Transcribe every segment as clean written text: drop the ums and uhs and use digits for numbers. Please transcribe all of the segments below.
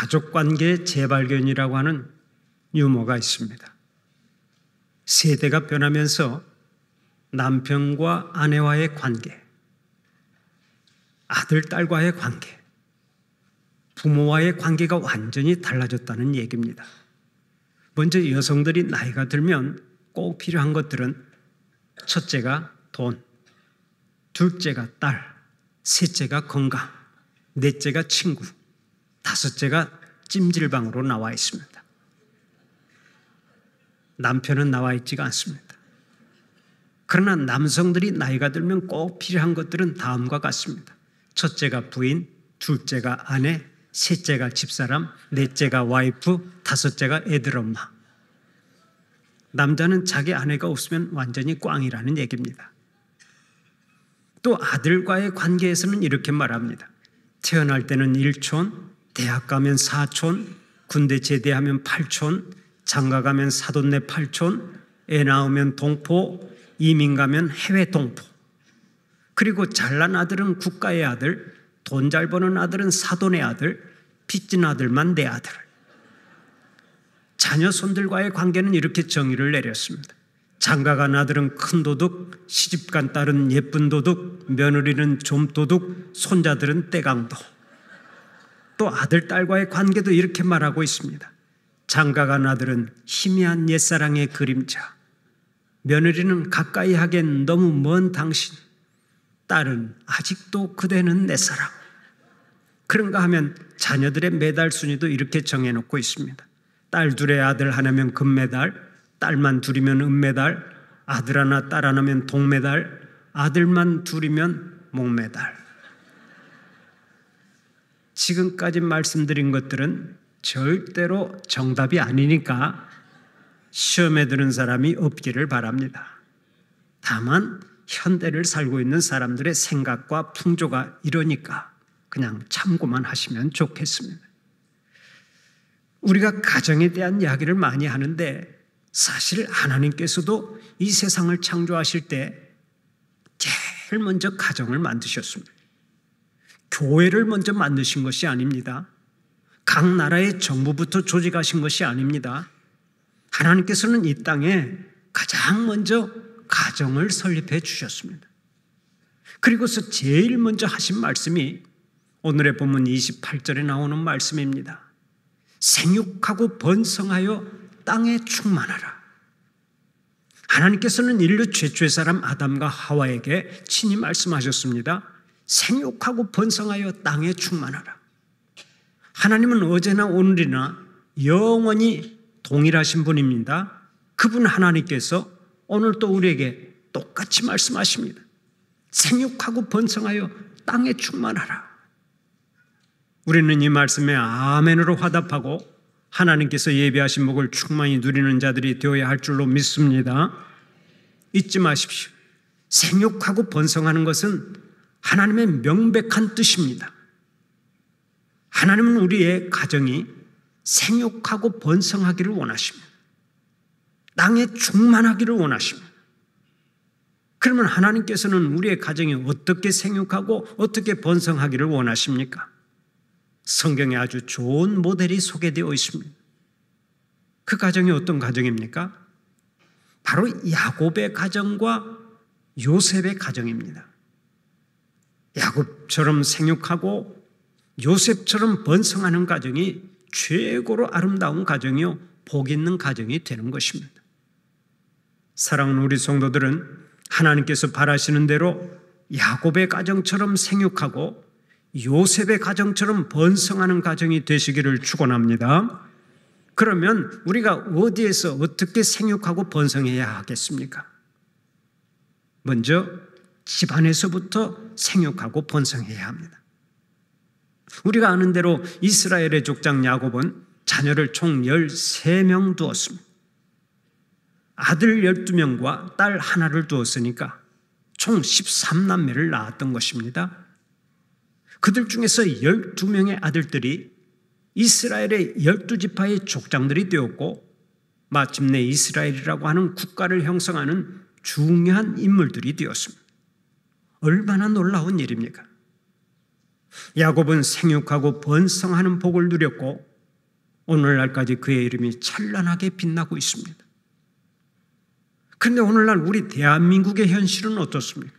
가족관계의 재발견이라고 하는 유머가 있습니다. 세대가 변하면서 남편과 아내와의 관계, 아들, 딸과의 관계, 부모와의 관계가 완전히 달라졌다는 얘기입니다. 먼저 여성들이 나이가 들면 꼭 필요한 것들은 첫째가 돈, 둘째가 딸, 셋째가 건강, 넷째가 친구, 다섯째가 찜질방으로 나와 있습니다. 남편은 나와 있지가 않습니다. 그러나 남성들이 나이가 들면 꼭 필요한 것들은 다음과 같습니다. 첫째가 부인, 둘째가 아내, 셋째가 집사람, 넷째가 와이프, 다섯째가 애들 엄마. 남자는 자기 아내가 없으면 완전히 꽝이라는 얘기입니다. 또 아들과의 관계에서는 이렇게 말합니다. 태어날 때는 1촌, 대학 가면 4촌, 군대 제대하면 8촌, 장가 가면 사돈네 8촌, 애 낳으면 동포, 이민 가면 해외 동포. 그리고 잘난 아들은 국가의 아들, 돈 잘 버는 아들은 사돈의 아들, 빚진 아들만 내 아들. 자녀 손들과의 관계는 이렇게 정의를 내렸습니다. 장가간 아들은 큰 도둑, 시집간 딸은 예쁜 도둑, 며느리는 좀 도둑, 손자들은 떼강도. 또 아들, 딸과의 관계도 이렇게 말하고 있습니다. 장가간 아들은 희미한 옛사랑의 그림자, 며느리는 가까이 하기엔 너무 먼 당신, 딸은 아직도 그대는 내 사랑. 그런가 하면 자녀들의 메달 순위도 이렇게 정해놓고 있습니다. 딸 둘에 아들 하나면 금메달, 딸만 둘이면 은메달, 아들 하나 딸 하나면 동메달, 아들만 둘이면 목메달. 지금까지 말씀드린 것들은 절대로 정답이 아니니까 시험에 드는 사람이 없기를 바랍니다. 다만 현대를 살고 있는 사람들의 생각과 풍조가 이러니까 그냥 참고만 하시면 좋겠습니다. 우리가 가정에 대한 이야기를 많이 하는데 사실 하나님께서도 이 세상을 창조하실 때 제일 먼저 가정을 만드셨습니다. 교회를 먼저 만드신 것이 아닙니다. 각 나라의 정부부터 조직하신 것이 아닙니다. 하나님께서는 이 땅에 가장 먼저 가정을 설립해 주셨습니다. 그리고서 제일 먼저 하신 말씀이 오늘의 본문 28절에 나오는 말씀입니다. 생육하고 번성하여 땅에 충만하라. 하나님께서는 인류 최초의 사람 아담과 하와에게 친히 말씀하셨습니다. 생육하고 번성하여 땅에 충만하라. 하나님은 어제나 오늘이나 영원히 동일하신 분입니다. 그분 하나님께서 오늘 또 우리에게 똑같이 말씀하십니다. 생육하고 번성하여 땅에 충만하라. 우리는 이 말씀에 아멘으로 화답하고 하나님께서 예비하신 복을 충만히 누리는 자들이 되어야 할 줄로 믿습니다. 잊지 마십시오. 생육하고 번성하는 것은 하나님의 명백한 뜻입니다. 하나님은 우리의 가정이 생육하고 번성하기를 원하십니다. 땅에 충만하기를 원하십니다. 그러면 하나님께서는 우리의 가정이 어떻게 생육하고 어떻게 번성하기를 원하십니까? 성경에 아주 좋은 모델이 소개되어 있습니다. 그 가정이 어떤 가정입니까? 바로 야곱의 가정과 요셉의 가정입니다. 야곱처럼 생육하고 요셉처럼 번성하는 가정이 최고로 아름다운 가정이요 복 있는 가정이 되는 것입니다. 사랑하는 우리 성도들은 하나님께서 바라시는 대로 야곱의 가정처럼 생육하고 요셉의 가정처럼 번성하는 가정이 되시기를 축원합니다. 그러면 우리가 어디에서 어떻게 생육하고 번성해야 하겠습니까? 먼저 집안에서부터 생육하고 번성해야 합니다. 우리가 아는 대로 이스라엘의 족장 야곱은 자녀를 총 13명 두었습니다. 아들 12명과 딸 하나를 두었으니까 총 13남매를 낳았던 것입니다. 그들 중에서 12명의 아들들이 이스라엘의 12지파의 족장들이 되었고 마침내 이스라엘이라고 하는 국가를 형성하는 중요한 인물들이 되었습니다. 얼마나 놀라운 일입니까? 야곱은 생육하고 번성하는 복을 누렸고 오늘날까지 그의 이름이 찬란하게 빛나고 있습니다. 그런데 오늘날 우리 대한민국의 현실은 어떻습니까?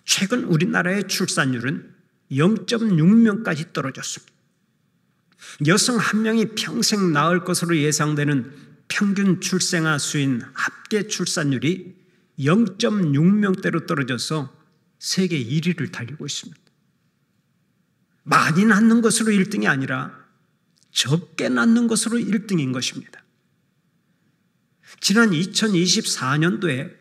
최근 우리나라의 출산율은 0.6명까지 떨어졌습니다. 여성 한 명이 평생 낳을 것으로 예상되는 평균 출생아 수인 합계 출산율이 0.6명대로 떨어져서 세계 1위를 달리고 있습니다. 많이 낳는 것으로 1등이 아니라 적게 낳는 것으로 1등인 것입니다. 지난 2024년도에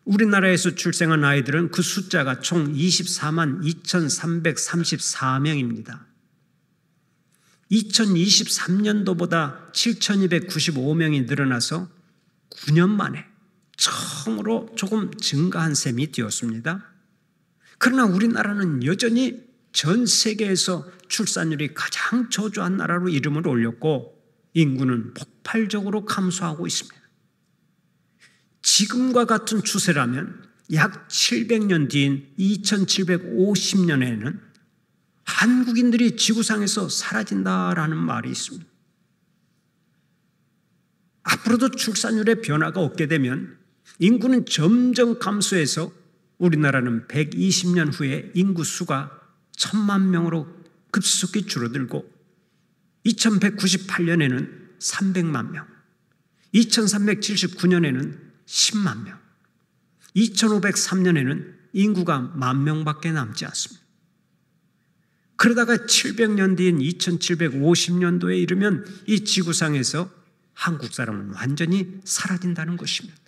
우리나라에서 출생한 아이들은 그 숫자가 총 24만 2,334명입니다. 2023년도보다 7,295명이 늘어나서 9년 만에 처음으로 조금 증가한 셈이 되었습니다. 그러나 우리나라는 여전히 전 세계에서 출산율이 가장 저조한 나라로 이름을 올렸고 인구는 폭발적으로 감소하고 있습니다. 지금과 같은 추세라면 약 700년 뒤인 2750년에는 한국인들이 지구상에서 사라진다라는 말이 있습니다. 앞으로도 출산율의 변화가 없게 되면 인구는 점점 감소해서 우리나라는 120년 후에 인구 수가 1,000만 명으로 급속히 줄어들고 2198년에는 300만 명, 2379년에는 10만 명, 2503년에는 인구가 10,000명밖에 남지 않습니다. 그러다가 700년 뒤인 2750년도에 이르면 이 지구상에서 한국 사람은 완전히 사라진다는 것입니다.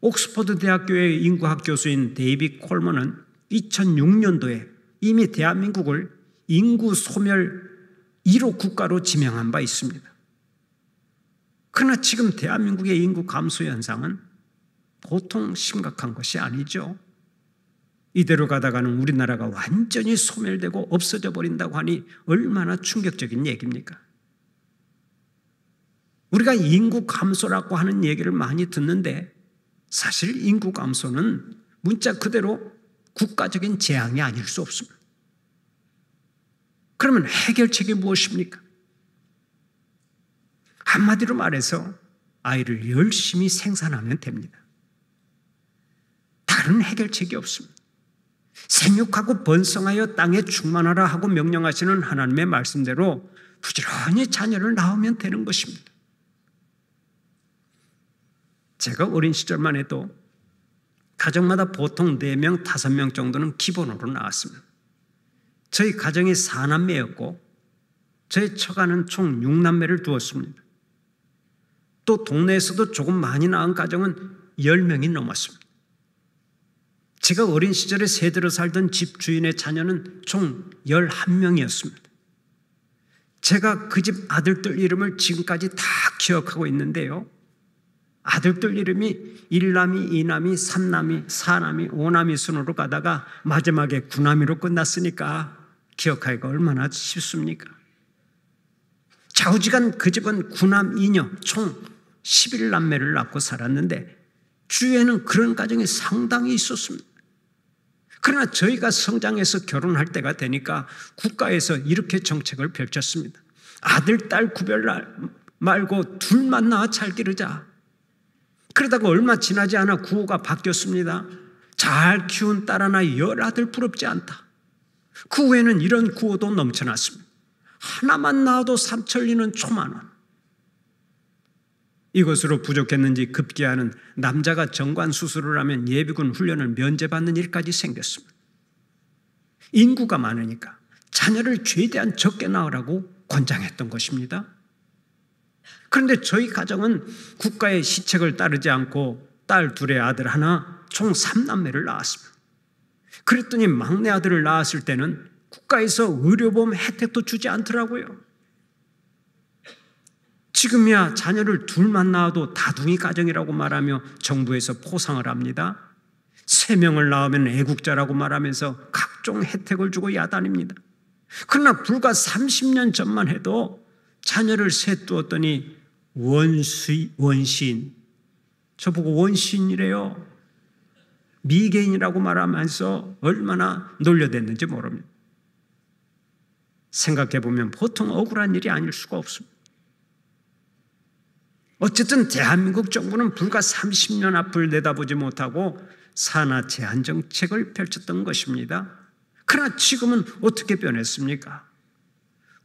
옥스퍼드 대학교의 인구학 교수인 데이빗 콜먼은 2006년도에 이미 대한민국을 인구 소멸 1호 국가로 지명한 바 있습니다. 그러나 지금 대한민국의 인구 감소 현상은 보통 심각한 것이 아니죠. 이대로 가다가는 우리나라가 완전히 소멸되고 없어져 버린다고 하니 얼마나 충격적인 얘기입니까? 우리가 인구 감소라고 하는 얘기를 많이 듣는데 사실 인구 감소는 문자 그대로 국가적인 재앙이 아닐 수 없습니다. 그러면 해결책이 무엇입니까? 한마디로 말해서 아이를 열심히 생산하면 됩니다. 다른 해결책이 없습니다. 생육하고 번성하여 땅에 충만하라 하고 명령하시는 하나님의 말씀대로 부지런히 자녀를 낳으면 되는 것입니다. 제가 어린 시절만 해도 가정마다 보통 4명, 5명 정도는 기본으로 나왔습니다. 저희 가정이 4남매였고 저희 처가는 총 6남매를 두었습니다. 또 동네에서도 조금 많이 낳은 가정은 10명이 넘었습니다. 제가 어린 시절에 세대로 살던 집 주인의 자녀는 총 11명이었습니다. 제가 그 집 아들들 이름을 지금까지 다 기억하고 있는데요. 아들들 이름이 1남이, 2남이, 3남이, 4남이, 5남이 순으로 가다가 마지막에 9남이로 끝났으니까 기억하기가 얼마나 쉽습니까? 좌우지간 그 집은 9남 2녀 총 11남매를 낳고 살았는데 주위에는 그런 가정이 상당히 있었습니다. 그러나 저희가 성장해서 결혼할 때가 되니까 국가에서 이렇게 정책을 펼쳤습니다. 아들, 딸 구별 말고 둘만 낳아 잘 기르자. 그러다가 얼마 지나지 않아 구호가 바뀌었습니다. 잘 키운 딸 하나 10아들 부럽지 않다. 그 후에는 이런 구호도 넘쳐났습니다. 하나만 낳아도 삼천리는 초만원. 이것으로 부족했는지 급기야는 남자가 정관 수술을 하면 예비군 훈련을 면제받는 일까지 생겼습니다. 인구가 많으니까 자녀를 최대한 적게 낳으라고 권장했던 것입니다. 그런데 저희 가정은 국가의 시책을 따르지 않고 딸 둘에 아들 하나 총 3남매를 낳았습니다. 그랬더니 막내 아들을 낳았을 때는 국가에서 의료보험 혜택도 주지 않더라고요. 지금이야 자녀를 둘만 낳아도 다둥이 가정이라고 말하며 정부에서 포상을 합니다. 3명을 낳으면 애국자라고 말하면서 각종 혜택을 주고 야단입니다. 그러나 불과 30년 전만 해도 자녀를 셋 두었더니 원시인, 저보고 원시인이래요. 미개인이라고 말하면서 얼마나 놀려댔는지 모릅니다. 생각해 보면 보통 억울한 일이 아닐 수가 없습니다. 어쨌든 대한민국 정부는 불과 30년 앞을 내다보지 못하고 산하 제한 정책을 펼쳤던 것입니다. 그러나 지금은 어떻게 변했습니까?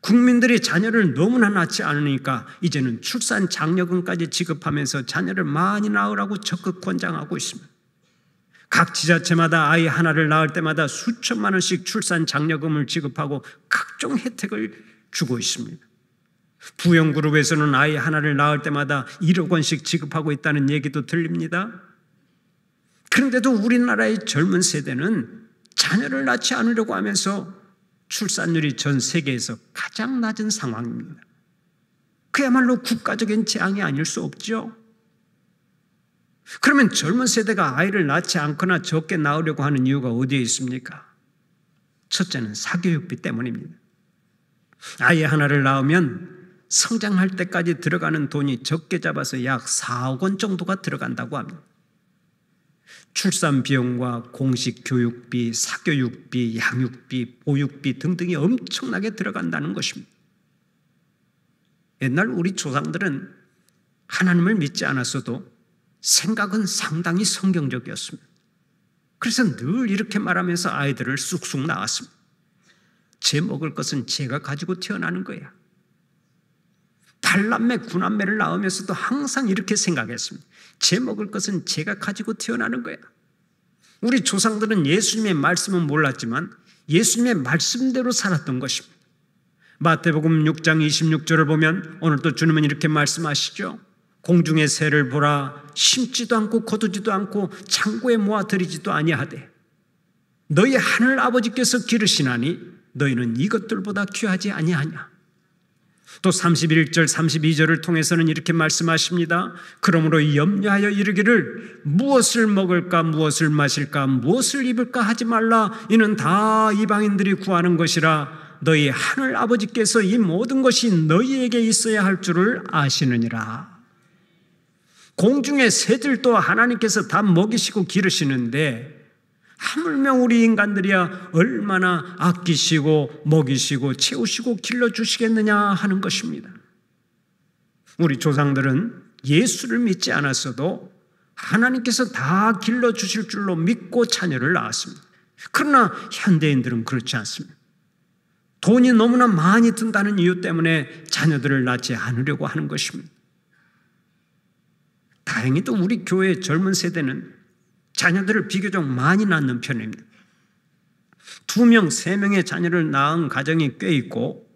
국민들이 자녀를 너무나 낳지 않으니까 이제는 출산 장려금까지 지급하면서 자녀를 많이 낳으라고 적극 권장하고 있습니다. 각 지자체마다 아이 하나를 낳을 때마다 수천만 원씩 출산 장려금을 지급하고 각종 혜택을 주고 있습니다. 부영그룹에서는 아이 하나를 낳을 때마다 1억 원씩 지급하고 있다는 얘기도 들립니다. 그런데도 우리나라의 젊은 세대는 자녀를 낳지 않으려고 하면서 출산율이 전 세계에서 가장 낮은 상황입니다. 그야말로 국가적인 재앙이 아닐 수 없죠. 그러면 젊은 세대가 아이를 낳지 않거나 적게 낳으려고 하는 이유가 어디에 있습니까? 첫째는 사교육비 때문입니다. 아이 하나를 낳으면 성장할 때까지 들어가는 돈이 적게 잡아서 약 4억 원 정도가 들어간다고 합니다. 출산 비용과 공식 교육비, 사교육비, 양육비, 보육비 등등이 엄청나게 들어간다는 것입니다. 옛날 우리 조상들은 하나님을 믿지 않았어도 생각은 상당히 성경적이었습니다. 그래서 늘 이렇게 말하면서 아이들을 쑥쑥 낳았습니다. 제 먹을 것은 제가 가지고 태어나는 거야. 8남매, 9남매를 낳으면서도 항상 이렇게 생각했습니다. 제 먹을 것은 제가 가지고 태어나는 거야. 우리 조상들은 예수님의 말씀은 몰랐지만 예수님의 말씀대로 살았던 것입니다. 마태복음 6장 26절을 보면 오늘도 주님은 이렇게 말씀하시죠. 공중의 새를 보라. 심지도 않고 거두지도 않고 창고에 모아들이지도 아니하되 너희 하늘 아버지께서 기르시나니 너희는 이것들보다 귀하지 아니하냐. 또 31절 32절을 통해서는 이렇게 말씀하십니다. 그러므로 염려하여 이르기를 무엇을 먹을까 무엇을 마실까 무엇을 입을까 하지 말라. 이는 다 이방인들이 구하는 것이라. 너희 하늘 아버지께서 이 모든 것이 너희에게 있어야 할 줄을 아시느니라. 공중의 새들도 하나님께서 다 먹이시고 기르시는데 하물며 우리 인간들이야 얼마나 아끼시고 먹이시고 채우시고 길러주시겠느냐 하는 것입니다. 우리 조상들은 예수를 믿지 않았어도 하나님께서 다 길러주실 줄로 믿고 자녀를 낳았습니다. 그러나 현대인들은 그렇지 않습니다. 돈이 너무나 많이 든다는 이유 때문에 자녀들을 낳지 않으려고 하는 것입니다. 다행히도 우리 교회의 젊은 세대는 자녀들을 비교적 많이 낳는 편입니다. 2명, 3명의 자녀를 낳은 가정이 꽤 있고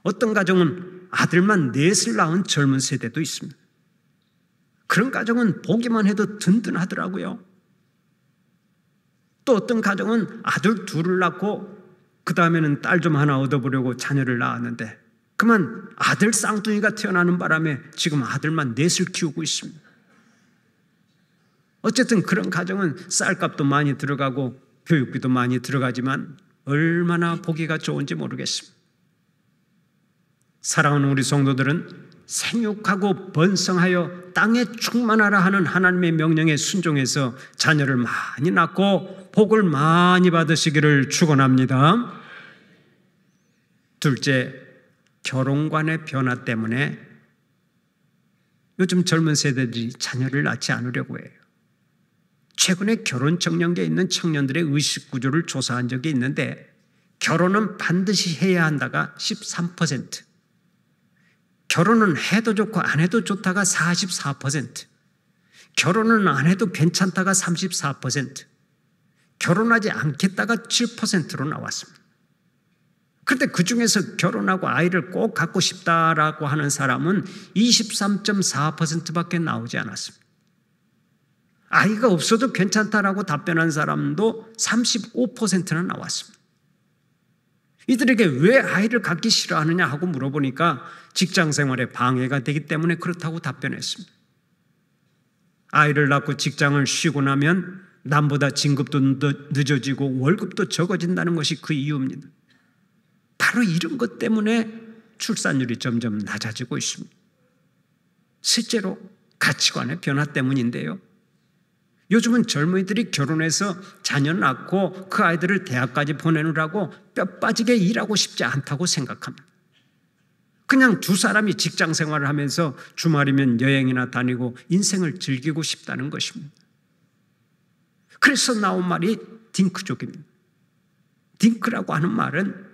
어떤 가정은 아들만 넷을 낳은 젊은 세대도 있습니다. 그런 가정은 보기만 해도 든든하더라고요. 또 어떤 가정은 아들 2을 낳고 그 다음에는 딸 좀 하나 얻어보려고 자녀를 낳았는데 그만 아들 쌍둥이가 태어나는 바람에 지금 아들만 넷을 키우고 있습니다. 어쨌든 그런 가정은 쌀값도 많이 들어가고 교육비도 많이 들어가지만 얼마나 보기가 좋은지 모르겠습니다. 사랑하는 우리 성도들은 생육하고 번성하여 땅에 충만하라 하는 하나님의 명령에 순종해서 자녀를 많이 낳고 복을 많이 받으시기를 축원합니다. 둘째, 결혼관의 변화 때문에 요즘 젊은 세대들이 자녀를 낳지 않으려고 해요. 최근에 결혼 정년기에 있는 청년들의 의식 구조를 조사한 적이 있는데 결혼은 반드시 해야 한다가 13%, 결혼은 해도 좋고 안 해도 좋다가 44%, 결혼은 안 해도 괜찮다가 34%, 결혼하지 않겠다가 7%로 나왔습니다. 그런데 그중에서 결혼하고 아이를 꼭 갖고 싶다라고 하는 사람은 23.4%밖에 나오지 않았습니다. 아이가 없어도 괜찮다라고 답변한 사람도 35%나 나왔습니다. 이들에게 왜 아이를 갖기 싫어하느냐 하고 물어보니까 직장 생활에 방해가 되기 때문에 그렇다고 답변했습니다. 아이를 낳고 직장을 쉬고 나면 남보다 진급도 늦어지고 월급도 적어진다는 것이 그 이유입니다. 바로 이런 것 때문에 출산율이 점점 낮아지고 있습니다. 실제로 가치관의 변화 때문인데요. 요즘은 젊은이들이 결혼해서 자녀 낳고 그 아이들을 대학까지 보내느라고 뼈 빠지게 일하고 싶지 않다고 생각합니다. 그냥 두 사람이 직장 생활을 하면서 주말이면 여행이나 다니고 인생을 즐기고 싶다는 것입니다. 그래서 나온 말이 딩크족입니다. 딩크라고 하는 말은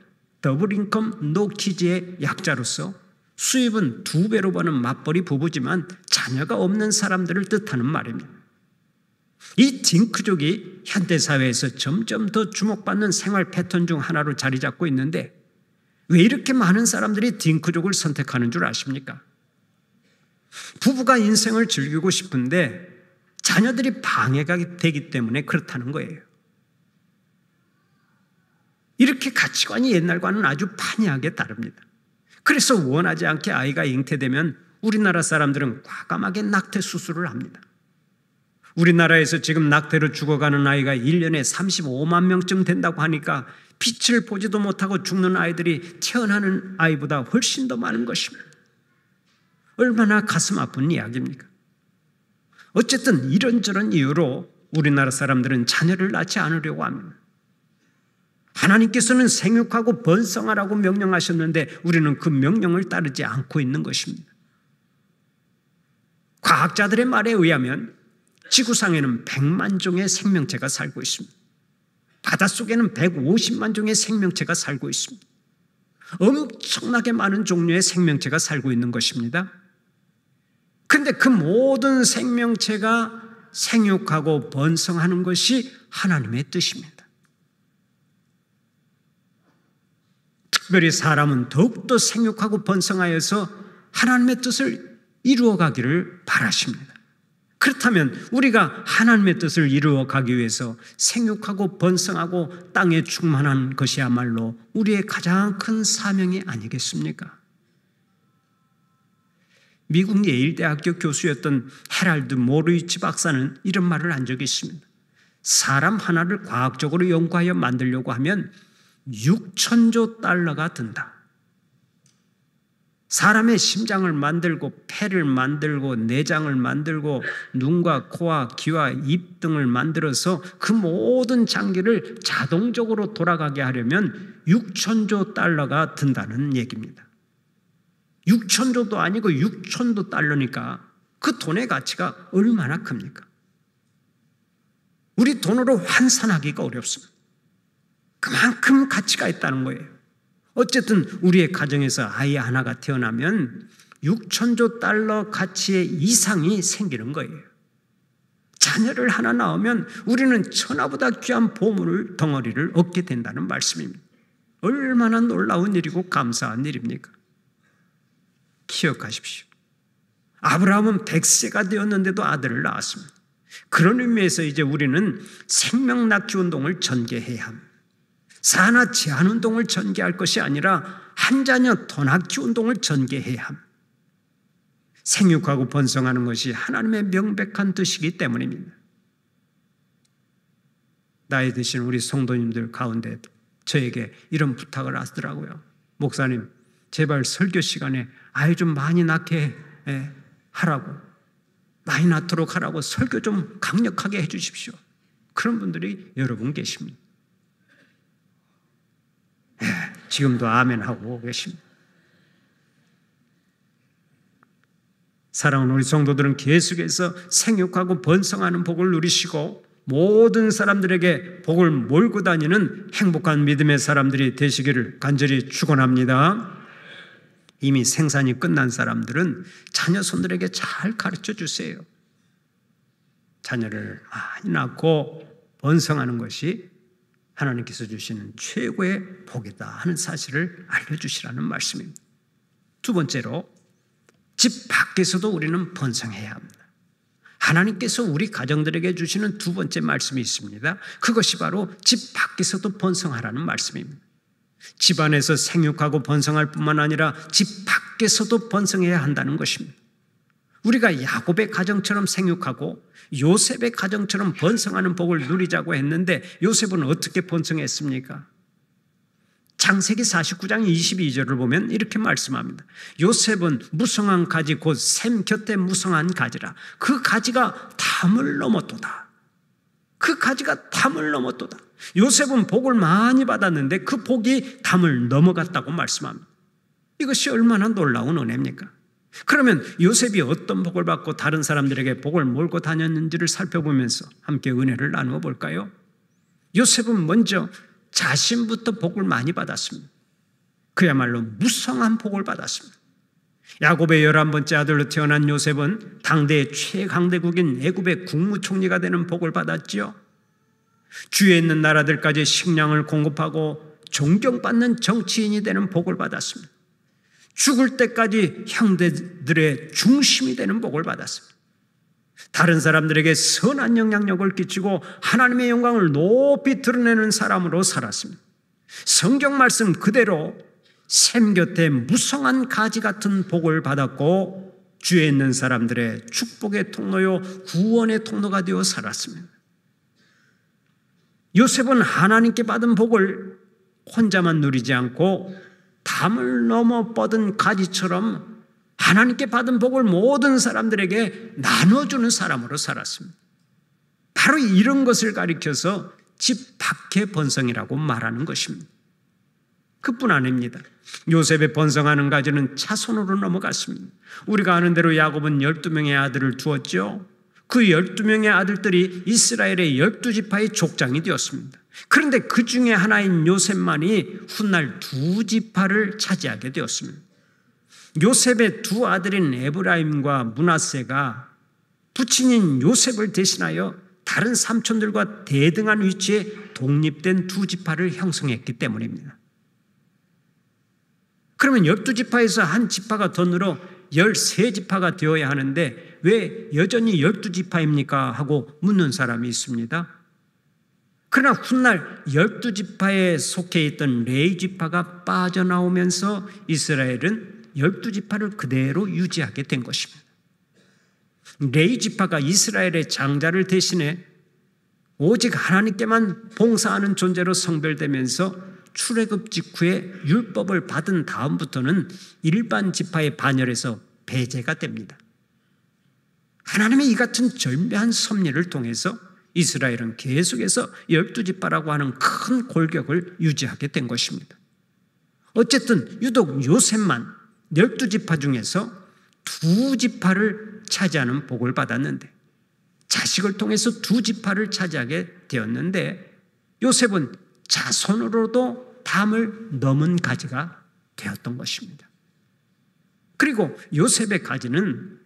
더블 인컴 노 키즈의 약자로서 수입은 2배로 버는 맞벌이 부부지만 자녀가 없는 사람들을 뜻하는 말입니다. 이 딩크족이 현대사회에서 점점 더 주목받는 생활 패턴 중 하나로 자리 잡고 있는데 왜 이렇게 많은 사람들이 딩크족을 선택하는 줄 아십니까? 부부가 인생을 즐기고 싶은데 자녀들이 방해가 되기 때문에 그렇다는 거예요. 이렇게 가치관이 옛날과는 아주 판이하게 다릅니다. 그래서 원하지 않게 아이가 잉태되면 우리나라 사람들은 과감하게 낙태 수술을 합니다. 우리나라에서 지금 낙태로 죽어가는 아이가 1년에 35만 명쯤 된다고 하니까 빛을 보지도 못하고 죽는 아이들이 태어나는 아이보다 훨씬 더 많은 것입니다. 얼마나 가슴 아픈 이야기입니까? 어쨌든 이런저런 이유로 우리나라 사람들은 자녀를 낳지 않으려고 합니다. 하나님께서는 생육하고 번성하라고 명령하셨는데 우리는 그 명령을 따르지 않고 있는 것입니다. 과학자들의 말에 의하면 지구상에는 100만 종의 생명체가 살고 있습니다. 바닷속에는 150만 종의 생명체가 살고 있습니다. 엄청나게 많은 종류의 생명체가 살고 있는 것입니다. 그런데 그 모든 생명체가 생육하고 번성하는 것이 하나님의 뜻입니다. 특별히 사람은 더욱더 생육하고 번성하여서 하나님의 뜻을 이루어가기를 바라십니다. 그렇다면 우리가 하나님의 뜻을 이루어가기 위해서 생육하고 번성하고 땅에 충만한 것이야말로 우리의 가장 큰 사명이 아니겠습니까? 미국 예일대학교 교수였던 헤랄드 모르이치 박사는 이런 말을 한 적이 있습니다. 사람 하나를 과학적으로 연구하여 만들려고 하면 6천조 달러가 든다. 사람의 심장을 만들고 폐를 만들고 내장을 만들고 눈과 코와 귀와 입 등을 만들어서 그 모든 장기를 자동적으로 돌아가게 하려면 6천조 달러가 든다는 얘기입니다. 6천조도 아니고 6천도 달러니까 그 돈의 가치가 얼마나 큽니까? 우리 돈으로 환산하기가 어렵습니다. 그만큼 가치가 있다는 거예요. 어쨌든 우리의 가정에서 아이 하나가 태어나면 6천조 달러 가치의 이상이 생기는 거예요. 자녀를 하나 낳으면 우리는 천하보다 귀한 보물 덩어리를 얻게 된다는 말씀입니다. 얼마나 놀라운 일이고 감사한 일입니까? 기억하십시오. 아브라함은 100세가 되었는데도 아들을 낳았습니다. 그런 의미에서 이제 우리는 생명 낳기 운동을 전개해야 합니다. 산하 제한 운동을 전개할 것이 아니라 한 자녀 더 낳기 운동을 전개해야 합니다. 생육하고 번성하는 것이 하나님의 명백한 뜻이기 때문입니다. 나이 드신 우리 성도님들 가운데 저에게 이런 부탁을 하시더라고요. 목사님, 제발 설교 시간에 아이 좀 많이 낳게 하라고, 많이 낳도록 하라고 설교 좀 강력하게 해주십시오. 그런 분들이 여러분 계십니다. 지금도 아멘 하고 계십니다. 사랑하는 우리 성도들은 계속해서 생육하고 번성하는 복을 누리시고 모든 사람들에게 복을 몰고 다니는 행복한 믿음의 사람들이 되시기를 간절히 축원합니다. 이미 생산이 끝난 사람들은 자녀 손들에게 잘 가르쳐 주세요. 자녀를 많이 낳고 번성하는 것이 하나님께서 주시는 최고의 복이다 하는 사실을 알려주시라는 말씀입니다. 두 번째로, 집 밖에서도 우리는 번성해야 합니다. 하나님께서 우리 가정들에게 주시는 두 번째 말씀이 있습니다. 그것이 바로 집 밖에서도 번성하라는 말씀입니다. 집 안에서 생육하고 번성할 뿐만 아니라 집 밖에서도 번성해야 한다는 것입니다. 우리가 야곱의 가정처럼 생육하고 요셉의 가정처럼 번성하는 복을 누리자고 했는데 요셉은 어떻게 번성했습니까? 창세기 49장 22절을 보면 이렇게 말씀합니다. 요셉은 무성한 가지 곧 샘 곁에 무성한 가지라. 그 가지가 담을 넘었도다. 그 가지가 담을 넘었도다. 요셉은 복을 많이 받았는데 그 복이 담을 넘어갔다고 말씀합니다. 이것이 얼마나 놀라운 은혜입니까? 그러면 요셉이 어떤 복을 받고 다른 사람들에게 복을 몰고 다녔는지를 살펴보면서 함께 은혜를 나누어 볼까요? 요셉은 먼저 자신부터 복을 많이 받았습니다. 그야말로 무성한 복을 받았습니다. 야곱의 11번째 아들로 태어난 요셉은 당대의 최강대국인 애굽의 국무총리가 되는 복을 받았지요. 주위에 있는 나라들까지 식량을 공급하고 존경받는 정치인이 되는 복을 받았습니다. 죽을 때까지 형제들의 중심이 되는 복을 받았습니다. 다른 사람들에게 선한 영향력을 끼치고 하나님의 영광을 높이 드러내는 사람으로 살았습니다. 성경 말씀 그대로 샘 곁에 무성한 가지 같은 복을 받았고 주위에 있는 사람들의 축복의 통로요 구원의 통로가 되어 살았습니다. 요셉은 하나님께 받은 복을 혼자만 누리지 않고 담을 넘어 뻗은 가지처럼 하나님께 받은 복을 모든 사람들에게 나눠주는 사람으로 살았습니다. 바로 이런 것을 가리켜서 집 밖의 번성이라고 말하는 것입니다. 그뿐 아닙니다. 요셉의 번성하는 가지는 자손으로 넘어갔습니다. 우리가 아는 대로 야곱은 12명의 아들을 두었죠. 그 12명의 아들들이 이스라엘의 12지파의 족장이 되었습니다. 그런데 그 중에 하나인 요셉만이 훗날 2지파를 차지하게 되었습니다. 요셉의 두 아들인 에브라임과 므낫세가 부친인 요셉을 대신하여 다른 삼촌들과 대등한 위치에 독립된 2지파를 형성했기 때문입니다. 그러면 12지파에서 한 지파가 더 늘어 13지파가 되어야 하는데 왜 여전히 12지파입니까? 하고 묻는 사람이 있습니다. 그러나 훗날 12지파에 속해 있던 레위지파가 빠져나오면서 이스라엘은 12지파를 그대로 유지하게 된 것입니다. 레위지파가 이스라엘의 장자를 대신해 오직 하나님께만 봉사하는 존재로 성별되면서 출애굽 직후에 율법을 받은 다음부터는 일반 지파의 반열에서 배제가 됩니다. 하나님의 이 같은 절묘한 섭리를 통해서 이스라엘은 계속해서 12지파라고 하는 큰 골격을 유지하게 된 것입니다. 어쨌든 유독 요셉만 12지파 중에서 2지파를 차지하는 복을 받았는데 자식을 통해서 2지파를 차지하게 되었는데 요셉은 자손으로도 담을 넘은 가지가 되었던 것입니다. 그리고 요셉의 가지는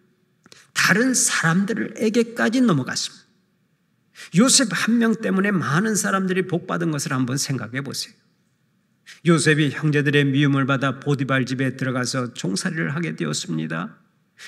다른 사람들에게까지 넘어갔습니다. 요셉 한 명 때문에 많은 사람들이 복받은 것을 한번 생각해 보세요. 요셉이 형제들의 미움을 받아 보디발 집에 들어가서 종살이를 하게 되었습니다.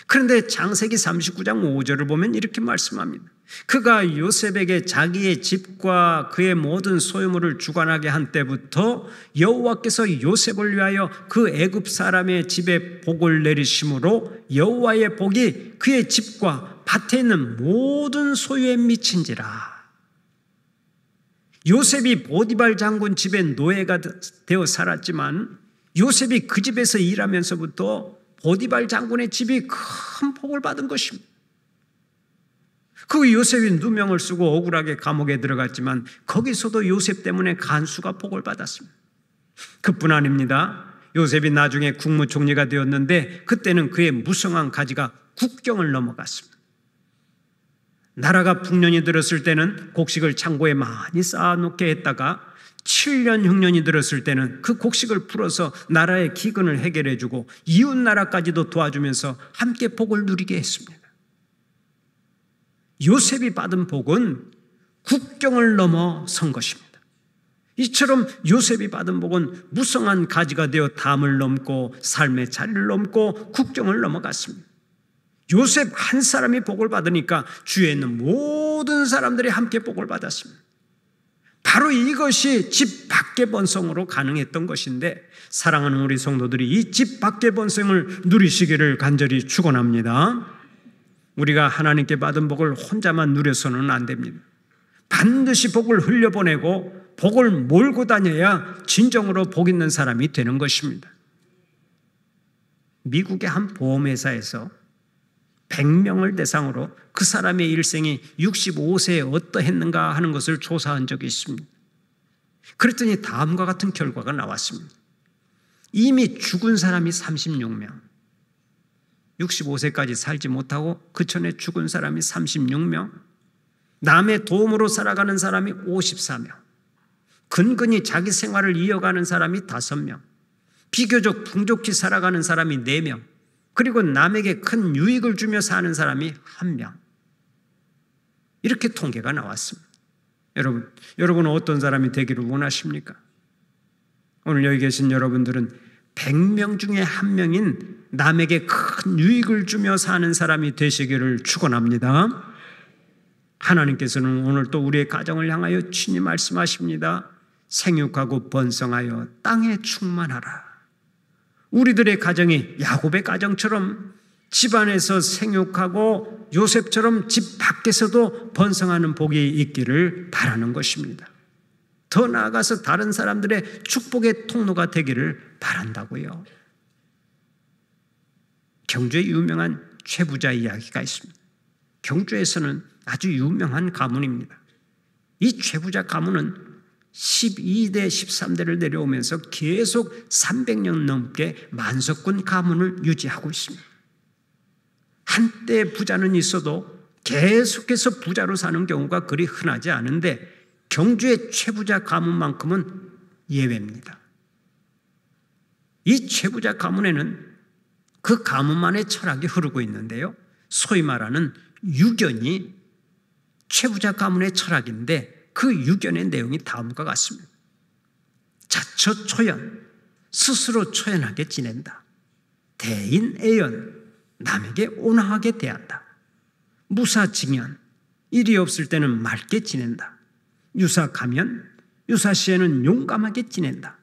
그런데 창세기 39장 5절을 보면 이렇게 말씀합니다. 그가 요셉에게 자기의 집과 그의 모든 소유물을 주관하게 한 때부터 여호와께서 요셉을 위하여 그 애굽 사람의 집에 복을 내리심으로 여호와의 복이 그의 집과 밭에 있는 모든 소유에 미친지라. 요셉이 보디발 장군 집의 노예가 되어 살았지만 요셉이 그 집에서 일하면서부터 보디발 장군의 집이 큰 복을 받은 것입니다. 그 요셉이 누명을 쓰고 억울하게 감옥에 들어갔지만 거기서도 요셉 때문에 간수가 복을 받았습니다. 그뿐 아닙니다. 요셉이 나중에 국무총리가 되었는데 그때는 그의 무성한 가지가 국경을 넘어갔습니다. 나라가 풍년이 들었을 때는 곡식을 창고에 많이 쌓아놓게 했다가 7년 흉년이 들었을 때는 그 곡식을 풀어서 나라의 기근을 해결해주고 이웃 나라까지도 도와주면서 함께 복을 누리게 했습니다. 요셉이 받은 복은 국경을 넘어선 것입니다. 이처럼 요셉이 받은 복은 무성한 가지가 되어 담을 넘고 삶의 자리를 넘고 국경을 넘어갔습니다. 요셉 한 사람이 복을 받으니까 주위에 있는 모든 사람들이 함께 복을 받았습니다. 바로 이것이 집 밖의 번성으로 가능했던 것인데 사랑하는 우리 성도들이 이 집 밖의 번성을 누리시기를 간절히 축원합니다. 우리가 하나님께 받은 복을 혼자만 누려서는 안 됩니다. 반드시 복을 흘려보내고 복을 몰고 다녀야 진정으로 복 있는 사람이 되는 것입니다. 미국의 한 보험회사에서 100명을 대상으로 그 사람의 일생이 65세에 어떠했는가 하는 것을 조사한 적이 있습니다. 그랬더니 다음과 같은 결과가 나왔습니다. 이미 죽은 사람이 36명, 65세까지 살지 못하고 그 전에 죽은 사람이 36명, 남의 도움으로 살아가는 사람이 54명, 근근히 자기 생활을 이어가는 사람이 5명, 비교적 풍족히 살아가는 사람이 4명, 그리고 남에게 큰 유익을 주며 사는 사람이 1명. 이렇게 통계가 나왔습니다. 여러분은 어떤 사람이 되기를 원하십니까? 오늘 여기 계신 여러분들은 100명 중에 1명인 남에게 큰 유익을 주며 사는 사람이 되시기를 축원합니다. 하나님께서는 오늘 또 우리의 가정을 향하여 친히 말씀하십니다. 생육하고 번성하여 땅에 충만하라. 우리들의 가정이 야곱의 가정처럼 집안에서 생육하고 요셉처럼 집 밖에서도 번성하는 복이 있기를 바라는 것입니다. 더 나아가서 다른 사람들의 축복의 통로가 되기를 바란다고요. 경주에 유명한 최부자 이야기가 있습니다. 경주에서는 아주 유명한 가문입니다. 이 최부자 가문은 12대, 13대를 내려오면서 계속 300년 넘게 만석군 가문을 유지하고 있습니다. 한때 부자는 있어도 계속해서 부자로 사는 경우가 그리 흔하지 않은데 경주의 최부자 가문만큼은 예외입니다. 이 최부자 가문에는 그 가문만의 철학이 흐르고 있는데요. 소위 말하는 유견이 최부자 가문의 철학인데 그 유견의 내용이 다음과 같습니다. 자처초연, 스스로 초연하게 지낸다. 대인애연, 남에게 온화하게 대한다. 무사증연, 일이 없을 때는 맑게 지낸다. 유사가면, 유사시에는 용감하게 지낸다.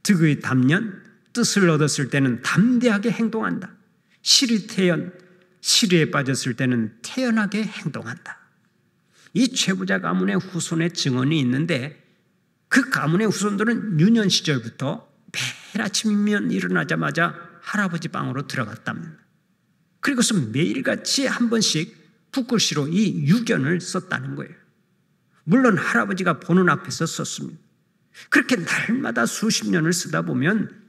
득의 담년, 뜻을 얻었을 때는 담대하게 행동한다. 시리태연, 시리에 빠졌을 때는 태연하게 행동한다. 이 최부자 가문의 후손의 증언이 있는데 그 가문의 후손들은 유년 시절부터 매일 아침이면 일어나자마자 할아버지 방으로 들어갔답니다. 그리고서 매일같이 한 번씩 붓글씨로 이 유견을 썼다는 거예요. 물론 할아버지가 보는 앞에서 썼습니다. 그렇게 날마다 수십 년을 쓰다 보면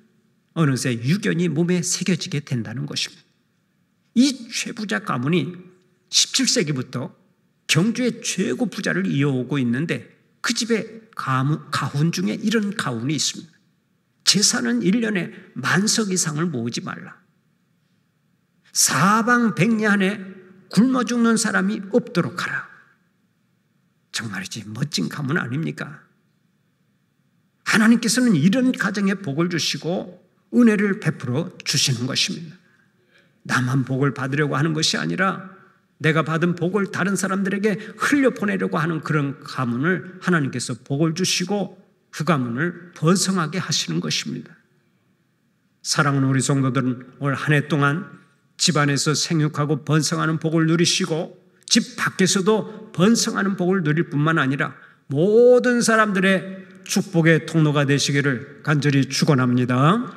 어느새 유견이 몸에 새겨지게 된다는 것입니다. 이 최부자 가문이 17세기부터 경주의 최고 부자를 이어오고 있는데 그 집에 가훈 중에 이런 가훈이 있습니다. 재산은 1년에 만석 이상을 모으지 말라. 사방백리 안에 굶어 죽는 사람이 없도록 하라. 정말이지 멋진 가문 아닙니까? 하나님께서는 이런 가정에 복을 주시고 은혜를 베풀어 주시는 것입니다. 나만 복을 받으려고 하는 것이 아니라 내가 받은 복을 다른 사람들에게 흘려보내려고 하는 그런 가문을 하나님께서 복을 주시고 그 가문을 번성하게 하시는 것입니다. 사랑하는 우리 성도들은 올 한 해 동안 집안에서 생육하고 번성하는 복을 누리시고 집 밖에서도 번성하는 복을 누릴 뿐만 아니라 모든 사람들의 축복의 통로가 되시기를 간절히 축원합니다.